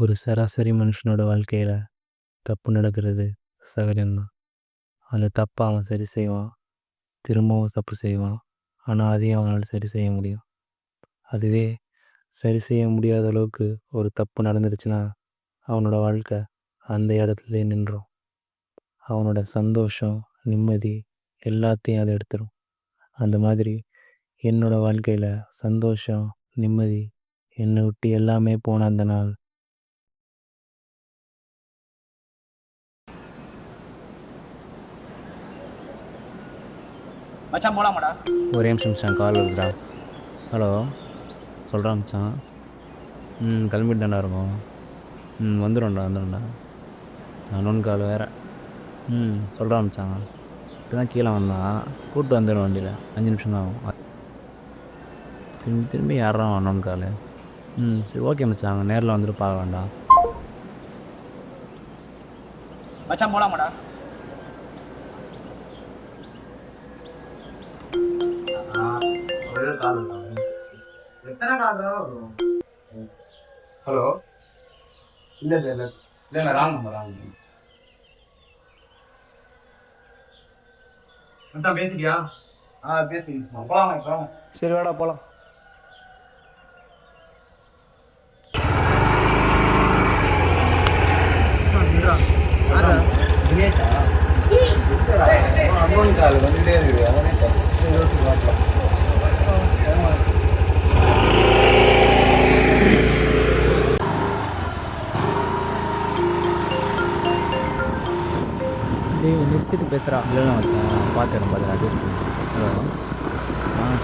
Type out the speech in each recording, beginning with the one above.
ஒரு சராசரி மனுஷனோட வாழ்க்கையில் தப்பு நடக்கிறது சகஜம்தான். அந்த தப்பை அவன் சரி செய்வான், திரும்பவும் தப்பு செய்வான். ஆனால் அதையும் அவனால் சரி செய்ய முடியும். அதுவே சரி செய்ய முடியாத அளவுக்கு ஒரு தப்பு நடந்துருச்சுன்னா அவனோட வாழ்க்கை அந்த இடத்துலையே நின்றோம். அவனோட சந்தோஷம், நிம்மதி எல்லாத்தையும் அதை எடுத்துரும். அந்த மாதிரி என்னோடய வாழ்க்கையில் சந்தோஷம், நிம்மதி என்னை விட்டு எல்லாமே போன அந்த நாள் மச்சான் போலாமாடா? ஒரே நிமிஷம் மச்சான், கால் வருதுடா. ஹலோ, சொல்கிறா மச்சான். கிளம்பிட்டு தானே இருக்கும். வந்துடும்டா. நான் கால் வேறு. சொல்கிறா மச்சான். இப்போ தான் கீழே வந்தான், கூப்பிட்டு வந்துடும் வண்டியில். 5 நிமிஷம் தான் ஆகும். திரும்பி யாரா அண்ணன் கால். சரி ஓகே மச்சான், அங்கே நேரில் வந்துட்டு பார்க்க வேண்டாம். மச்சான் போலாமாடா? ஹலோ, இல்லை ராங் நம்பர். மச்சான் பேசிட்டியா? பேசிக்கிட்டு போகலாமா? இப்போ சரி வாடா போகலாம். தினேஷா அமௌண்ட் கால் வந்துட்டே இருக்குது. அவனே சரி ஓகே பார்க்கலாம். நிறுத்திட்டு பேசுகிறா. இல்லைன்னா மச்சான் பார்த்துறேன் அட்ஜஸ்ட் பண்ணி. ஹலோ,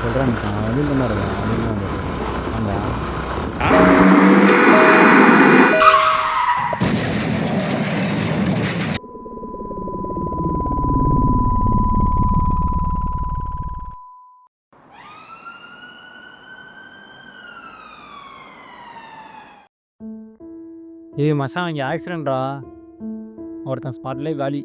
சொல்கிறேன் மச்சான். வந்து இந்த மாதிரி இருக்கேன். அப்படின்னு வந்துடுறேன். மச்சான் இங்கே ஆக்சிடென்ட்ரா, ஒருத்தன் ஸ்பாட்லேயே காலி.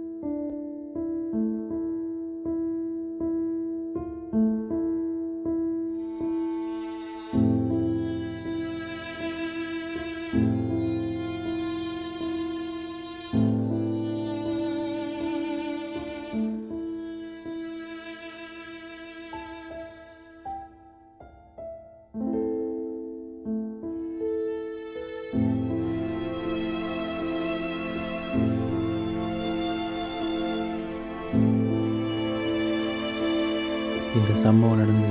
இந்த சம்பவம் நடந்து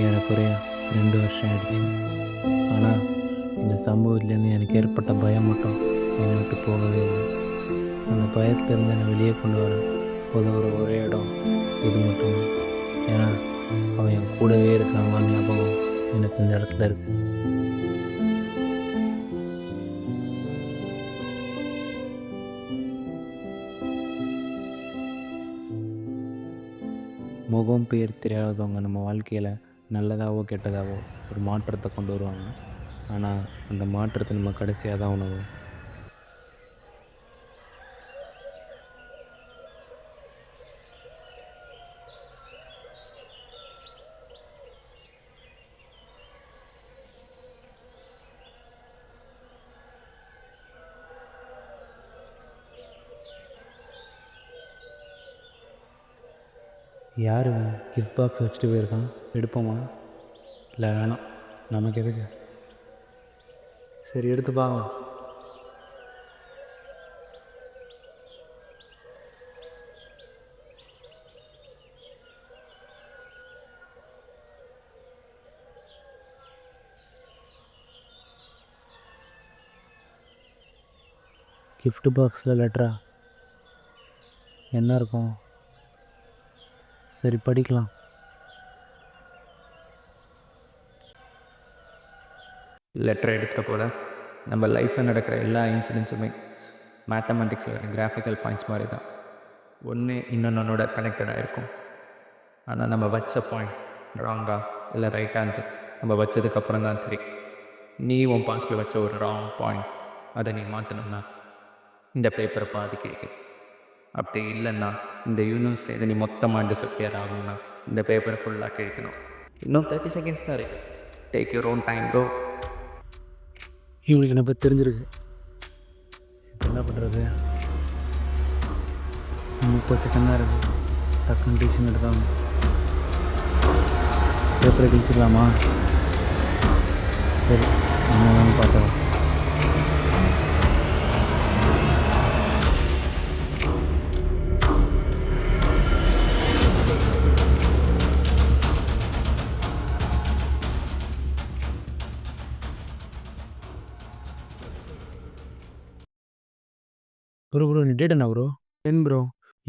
ஏறக்குறைய 2 வருஷம் ஆயிடுச்சு. ஆனால் இந்த சம்பவத்துலேருந்து எனக்கு ஏற்பட்ட பயம் மட்டும் என்னை விட்டு போகவே இல்லை. அந்த பயத்திலேருந்து என்னை வெளியே கொண்டு வர உதவுற ஒரே இடம் இது மட்டும்தான். ஏன்னா அவன் என் கூடவே இருக்கிறாங்க ஞாபகம் எனக்கு இந்த இடத்துல இருக்குது. முகம் பேர் தெரியாதவங்க நம்ம வாழ்க்கையில் நல்லதாகவோ கெட்டதாகவோ ஒரு மாற்றத்தை கொண்டு வருவாங்க. ஆனால் அந்த மாற்றத்தை நம்ம கடைசியாக தான் உணரும். யார் கிஃப்ட் பாக்ஸ் வச்சுட்டு போயிருக்கான்? எடுப்போமா? இல்லை வேணாம், நமக்கு எதுக்கு? சரி எடுத்து பார்க்கலாம். கிஃப்ட் பாக்ஸில் லெட்டரா? என்ன இருக்கும்? சரி படிக்கலாம். லெட்டர் எடுத்துகிட்ட போல நம்ம லைஃப்பில் நடக்கிற எல்லா இன்சிடென்ட்ஸுமே மேத்தமெட்டிக்ஸோட கிராஃபிக்கல் பாயிண்ட்ஸ் மாதிரி தான். ஒன்று இன்னொன்னோட கனெக்டடாக இருக்கும். ஆனால் நம்ம வச்ச பாயிண்ட் ராங்கா இல்லை ரைட்டான்னு நம்ம வச்சதுக்கப்புறம் தான் தெரியும். நீ உன் பாஸ்டில் வச்ச ஒரு ராங் பாயிண்ட், அதை நீ மாற்றணும்னா இந்த பேப்பரை பாதி கேட்கும். அப்படி இல்லைன்னா இந்த யூனிவர்ஸில் இதை நீ மொத்தமாக டிஸப்பியர் ஆகணும்னா இந்த பேப்பரை ஃபுல்லாக கிழிக்கணும். இன்னும் 30 செகண்ட்ஸ் தான் இருக்குது. Take your own time bro. இவங்களுக்கு என்ன பற்றி தெரிஞ்சிருக்கு. என்ன பண்ணுறது? 30 செகண்ட் தான் இருக்குது. டக்குன்னு டிசிஷன் எடுக்காம பேப்பரை கிழிச்சிடலாமா? சரி, என்ன பார்த்தோம். ப்ரோ நீ டேட் என்ன bro? 10 bro.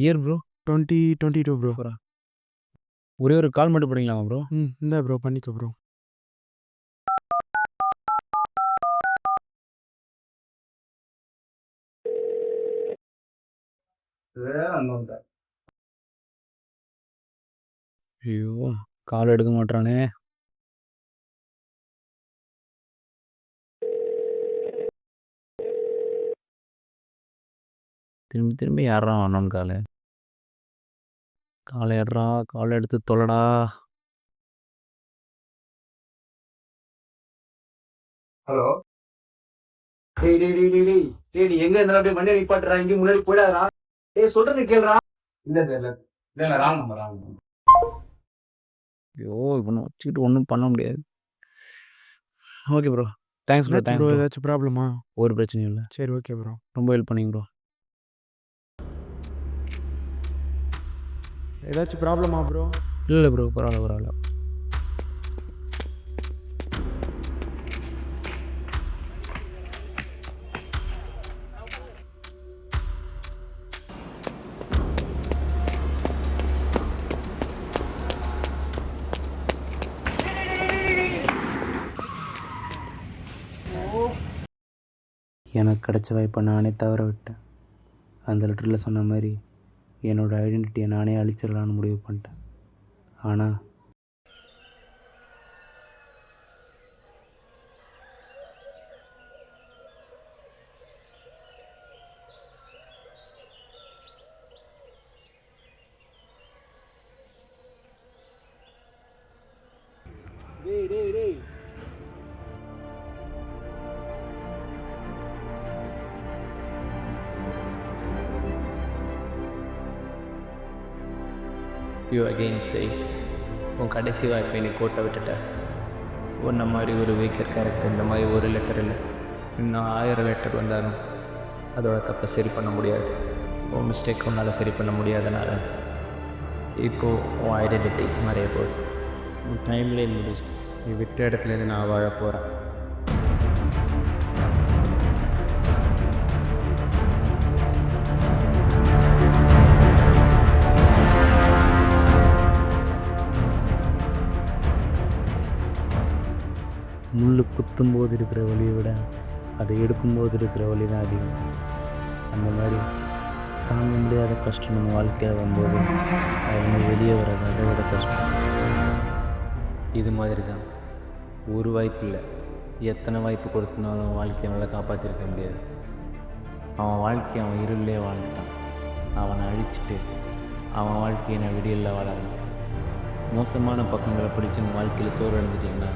Year bro? 2022 bro. ஒரே ஒரு கால் மட்டும் பண்ணிக்கலாமா ப்ரோ? இந்தா ப்ரோ பண்ணிக்கோ ப்ரோ. ஐயோ, கால் எடுக்க மாட்டானே. திரும்பி திரும்பி யாரா வரணும்னு காலை ஏடுறா, காலை எடுத்து தொலைடா. ஹலோ. டேய் டேய் டேய் டேய் டேய் டேய் நீ எங்க இருந்தாலும் அப்படியே வண்டியை நிப்பாட்டுறா, இங்கே முன்னாடி போயிடாதடா. டேய் சொல்றது கேளுடா. இல்ல ராங் நம்பர். ஐயோ, இவனை வச்சுக்கிட்டு ஒன்றும் பண்ண முடியாது. Okay bro, thanks bro. Thanks bro. ஏதாச்சும் ப்ராப்ளமா? ஒரு பிரச்சனையும் இல்லை. சரி ஓகே ப்ரோ. ரொம்ப ஹெல்ப் பண்ணிங்க ப்ரோ. ஏதாச்சும் ப்ராப்ளமா ப்ரோ? இல்லை ப்ரோ, பரவாயில்ல. எனக்கு கிடைச்ச வாய்ப்பை நானே தவற விட்டேன். அந்த லெட்டரில் சொன்ன மாதிரி என்னோடய ஐடென்டிட்டியை நானே அழிச்சிடலான்னு முடிவு பண்ணிட்டேன். ஆனால் டேய் டேய் டேய் யூ அகெயின் சே உன் கடைசி வாய்ப்பை நீ கோட்டை விட்டுட்ட. உன்ன மாதிரி ஒரு வீக்கர் கேரக்டர் இந்த மாதிரி ஒரு லெட்டர் இல்லை, இன்னும் 1000 லெட்டர் வந்தாலும் அதோட தப்பை சரி பண்ண முடியாது. உன் மிஸ்டேக் உன்னால் சரி பண்ண முடியாதனால இப்போது உன் ஐடென்டிட்டி மறைய போகுது. உன் டைம்லைன் முடிச்சு நீ விட்ட இடத்துலேருந்து நான் வாழ போகிறேன். முள் குத்தும்போது இருக்கிற வலியை விட அதை எடுக்கும்போது இருக்கிற வலி தான் அதிகம். அந்த மாதிரி தாங்க முடியாத கஷ்டம் நம்ம வாழ்க்கையில் வரும்போது அவங்க வெளியே வர்றது அதை விட கஷ்டம். இது மாதிரி தான் ஒரு வாய்ப்பு இல்லை, எத்தனை வாய்ப்பு கொடுத்தனாலும் வாழ்க்கையை நல்லா காப்பாற்றிருக்க முடியாது. அவன் வாழ்க்கையை அவன் இருளிலே வாழ்ந்துட்டான். அவனை அழிச்சிட்டு அவன் வாழ்க்கையை நான் விடியலில் வாழ ஆரம்பித்தேன். மோசமான பக்கங்களை படித்து உங்கள் வாழ்க்கையில் சோறு அடைஞ்சிட்டிங்கன்னா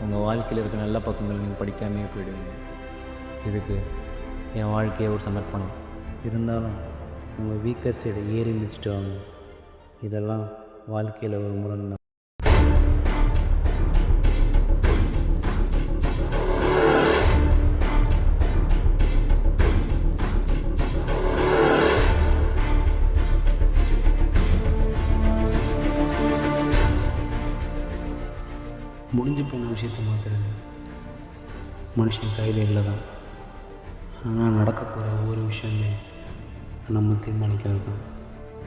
உங்கள் வாழ்க்கையில் இருக்க நல்ல பக்கங்கள் நீங்கள் படிக்காமையே போயிடுவீங்க. இதுக்கு என் வாழ்க்கையை ஒரு சமர்ப்பணம். இருந்தாலும் உங்கள் வீக்கர் சைடை ஏறி மிதிச்சிட்டு வாங்க. இதெல்லாம் வாழ்க்கையில் ஒரு முரண் தான். முடிஞ்சு போன விஷயத்தை மாற்றுறது மனுஷன் கையில் இல்லை தான். ஆனால் நடக்க போகிற ஒவ்வொரு விஷயமே நம்ம தீர்மானிக்கிறது தான்.